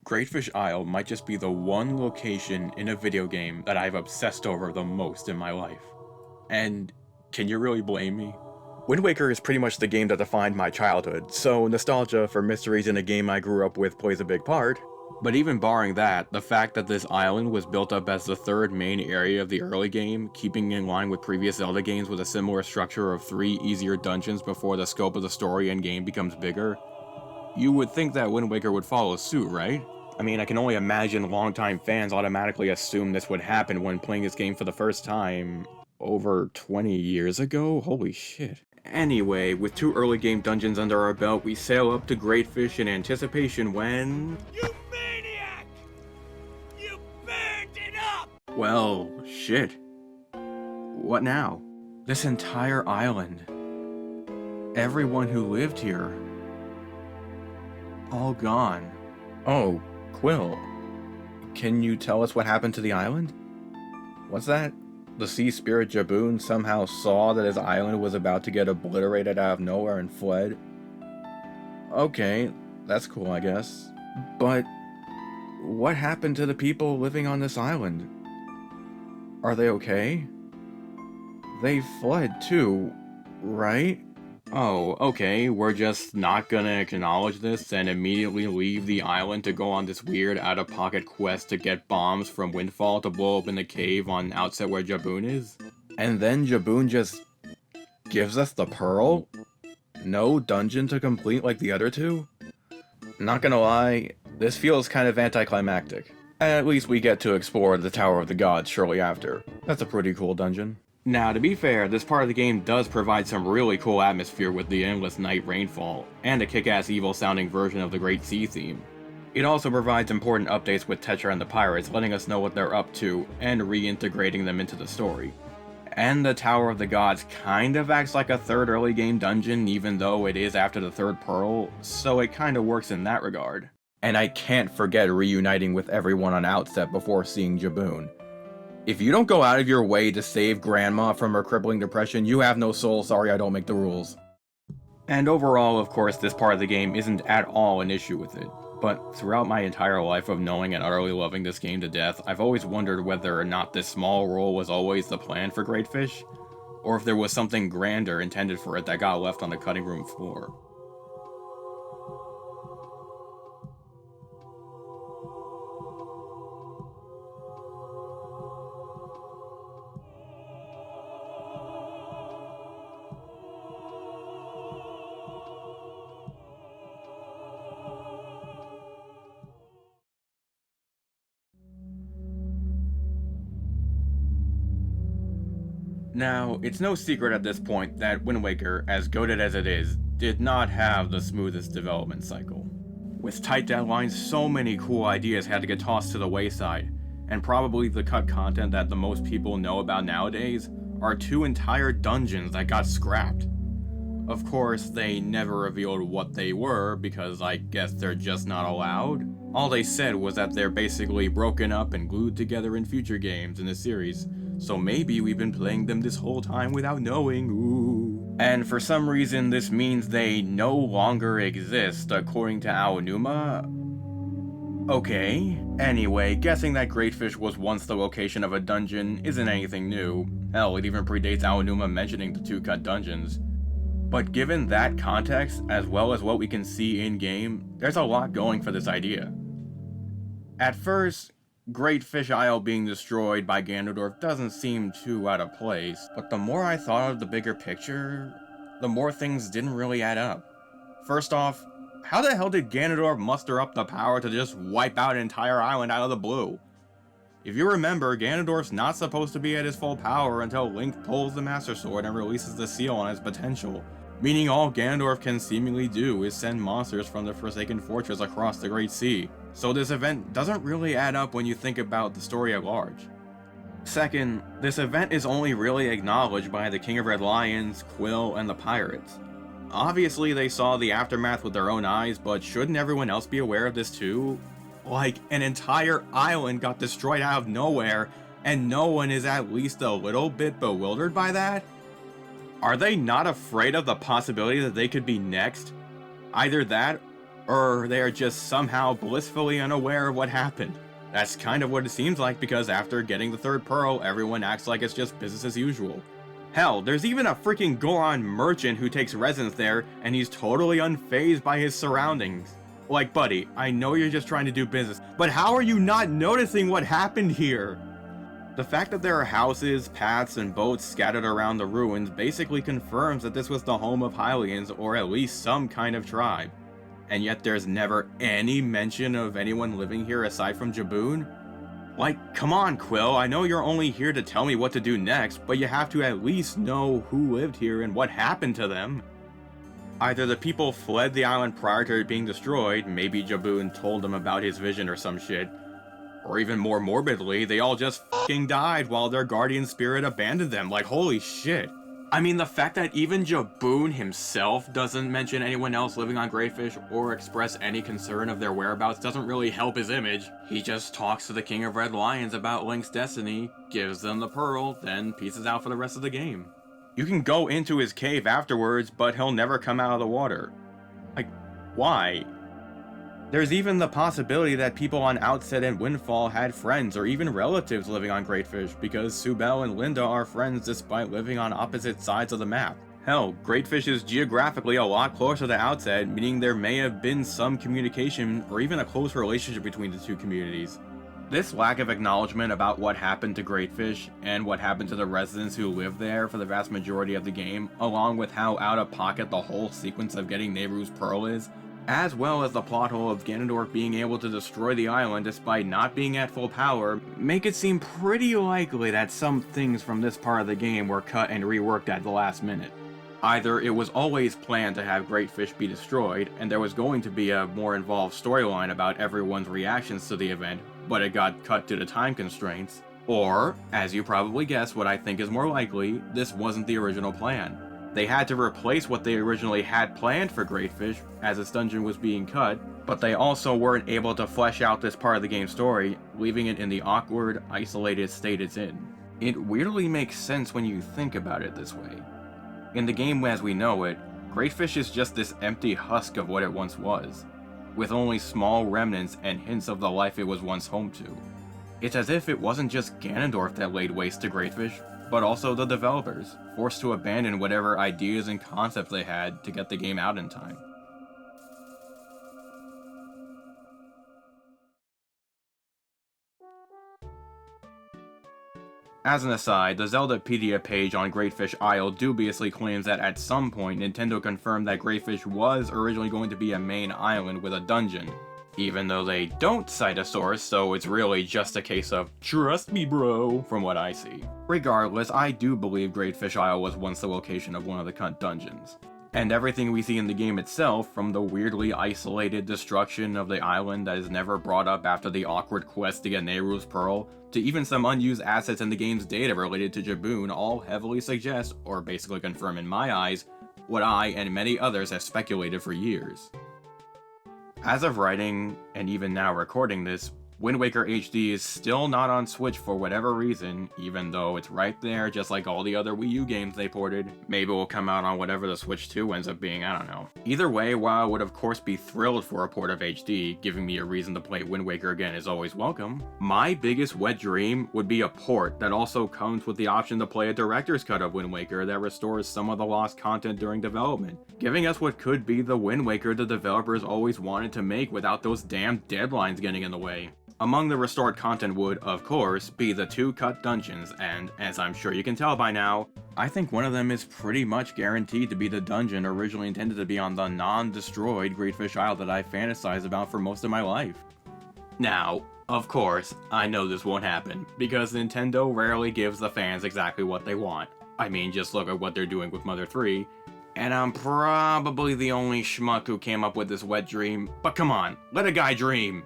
Greatfish Isle might just be the one location in a video game that I've obsessed over the most in my life. And can you really blame me? Wind Waker is pretty much the game that defined my childhood, so nostalgia for mysteries in a game I grew up with plays a big part. But even barring that, the fact that this island was built up as the third main area of the early game, keeping in line with previous Zelda games with a similar structure of 3 easier dungeons before the scope of the story and game becomes bigger, you would think that Wind Waker would follow suit, right? I mean, I can only imagine longtime fans automatically assume this would happen when playing this game for the first time over 20 years ago? Holy shit. Anyway, with 2 early game dungeons under our belt, we sail up to Greatfish in anticipation when... You maniac! You burned it up! Well, shit. What now? This entire island. Everyone who lived here. All gone. Oh, Quill. Can you tell us what happened to the island? What's that? The sea spirit Jaboon somehow saw that his island was about to get obliterated out of nowhere and fled? Okay, that's cool, I guess. But what happened to the people living on this island? Are they okay? They fled too, right? Oh, okay, we're just not gonna acknowledge this and immediately leave the island to go on this weird out-of-pocket quest to get bombs from Windfall to blow up in the cave on Outset where Jaboon is? And then Jaboon just gives us the pearl? No dungeon to complete like the other 2? Not gonna lie, this feels kind of anticlimactic. At least we get to explore the Tower of the Gods shortly after. That's a pretty cool dungeon. Now, to be fair, this part of the game does provide some really cool atmosphere with the endless night rainfall, and a kick-ass evil-sounding version of the Great Sea theme. It also provides important updates with Tetra and the pirates, letting us know what they're up to, and reintegrating them into the story. And the Tower of the Gods kind of acts like a third early game dungeon, even though it is after the third pearl, so it kind of works in that regard. And I can't forget reuniting with everyone on Outset before seeing Jaboon. If you don't go out of your way to save Grandma from her crippling depression, you have no soul. Sorry, I don't make the rules. And overall, of course, this part of the game isn't at all an issue with it. But throughout my entire life of knowing and utterly loving this game to death, I've always wondered whether or not this small role was always the plan for Greatfish, or if there was something grander intended for it that got left on the cutting room floor. Now, it's no secret at this point that Wind Waker, as goated as it is, did not have the smoothest development cycle. With tight deadlines, so many cool ideas had to get tossed to the wayside, and probably the cut content that the most people know about nowadays are 2 entire dungeons that got scrapped. Of course, they never revealed what they were, because I guess they're just not allowed. All they said was that they're basically broken up and glued together in future games in the series, so maybe we've been playing them this whole time without knowing, ooh. And for some reason this means they no longer exist, according to Aonuma? Okay. Anyway, guessing that Greatfish was once the location of a dungeon isn't anything new. Hell, it even predates Aonuma mentioning the 2 cut dungeons. But given that context, as well as what we can see in-game, there's a lot going for this idea. At first, Greatfish Isle being destroyed by Ganondorf doesn't seem too out of place, but the more I thought of the bigger picture, the more things didn't really add up. First off, how the hell did Ganondorf muster up the power to just wipe out an entire island out of the blue? If you remember, Ganondorf's not supposed to be at his full power until Link pulls the Master Sword and releases the seal on his potential, meaning all Ganondorf can seemingly do is send monsters from the Forsaken Fortress across the Great Sea. So this event doesn't really add up when you think about the story at large. Second, this event is only really acknowledged by the King of Red Lions, Quill, and the pirates. Obviously they saw the aftermath with their own eyes, but shouldn't everyone else be aware of this too? Like, an entire island got destroyed out of nowhere, and no one is at least a little bit bewildered by that? Are they not afraid of the possibility that they could be next? Either that, or they are just somehow blissfully unaware of what happened. That's kind of what it seems like, because after getting the third pearl, everyone acts like it's just business as usual. Hell, there's even a freaking Goron merchant who takes residence there, and he's totally unfazed by his surroundings. Like, buddy, I know you're just trying to do business, but how are you not noticing what happened here? The fact that there are houses, paths, and boats scattered around the ruins basically confirms that this was the home of Hylians, or at least some kind of tribe. And yet there's never any mention of anyone living here aside from Jaboon? Like, come on, Quill, I know you're only here to tell me what to do next, but you have to at least know who lived here and what happened to them. Either the people fled the island prior to it being destroyed, maybe Jaboon told them about his vision or some shit, or even more morbidly, they all just f***ing died while their guardian spirit abandoned them. Like, holy shit. I mean, the fact that even Jaboon himself doesn't mention anyone else living on Greatfish or express any concern of their whereabouts doesn't really help his image. He just talks to the King of Red Lions about Link's destiny, gives them the pearl, then pieces out for the rest of the game. You can go into his cave afterwards, but he'll never come out of the water. Like, why? There's even the possibility that people on Outset and Windfall had friends or even relatives living on Greatfish, because Subel and Linda are friends despite living on opposite sides of the map. Hell, Greatfish is geographically a lot closer to Outset, meaning there may have been some communication or even a close relationship between the two communities. This lack of acknowledgement about what happened to Greatfish and what happened to the residents who lived there for the vast majority of the game, along with how out of pocket the whole sequence of getting Nehru's Pearl is, as well as the plot hole of Ganondorf being able to destroy the island despite not being at full power, make it seem pretty likely that some things from this part of the game were cut and reworked at the last minute. Either it was always planned to have Greatfish be destroyed, and there was going to be a more involved storyline about everyone's reactions to the event, but it got cut due to time constraints, or, as you probably guessed what I think is more likely, this wasn't the original plan. They had to replace what they originally had planned for Greatfish as its dungeon was being cut, but they also weren't able to flesh out this part of the game's story, leaving it in the awkward, isolated state it's in. It weirdly makes sense when you think about it this way. In the game as we know it, Greatfish is just this empty husk of what it once was, with only small remnants and hints of the life it was once home to. It's as if it wasn't just Ganondorf that laid waste to Greatfish, but also the developers, forced to abandon whatever ideas and concepts they had to get the game out in time. As an aside, the Zeldapedia page on Greatfish Isle dubiously claims that at some point Nintendo confirmed that Greatfish was originally going to be a main island with a dungeon, even though they don't cite a source, so it's really just a case of trust me bro, from what I see. Regardless, I do believe Greatfish Isle was once the location of one of the cut dungeons. And everything we see in the game itself, from the weirdly isolated destruction of the island that is never brought up after the awkward quest to get Nehru's Pearl, to even some unused assets in the game's data related to Jaboon, all heavily suggest, or basically confirm in my eyes, what I and many others have speculated for years. As of writing, and even now recording this, Wind Waker HD is still not on Switch for whatever reason, even though it's right there just like all the other Wii U games they ported. Maybe it will come out on whatever the Switch 2 ends up being, I don't know. Either way, while I would of course be thrilled for a port of HD, giving me a reason to play Wind Waker again is always welcome, my biggest wet dream would be a port that also comes with the option to play a director's cut of Wind Waker that restores some of the lost content during development, giving us what could be the Wind Waker the developers always wanted to make without those damn deadlines getting in the way. Among the restored content would, of course, be the 2 cut dungeons, and, as I'm sure you can tell by now, I think one of them is pretty much guaranteed to be the dungeon originally intended to be on the non-destroyed Greatfish Isle that I fantasized about for most of my life. Now, of course, I know this won't happen, because Nintendo rarely gives the fans exactly what they want. I mean, just look at what they're doing with Mother 3, and I'm probably the only schmuck who came up with this wet dream, but come on, let a guy dream!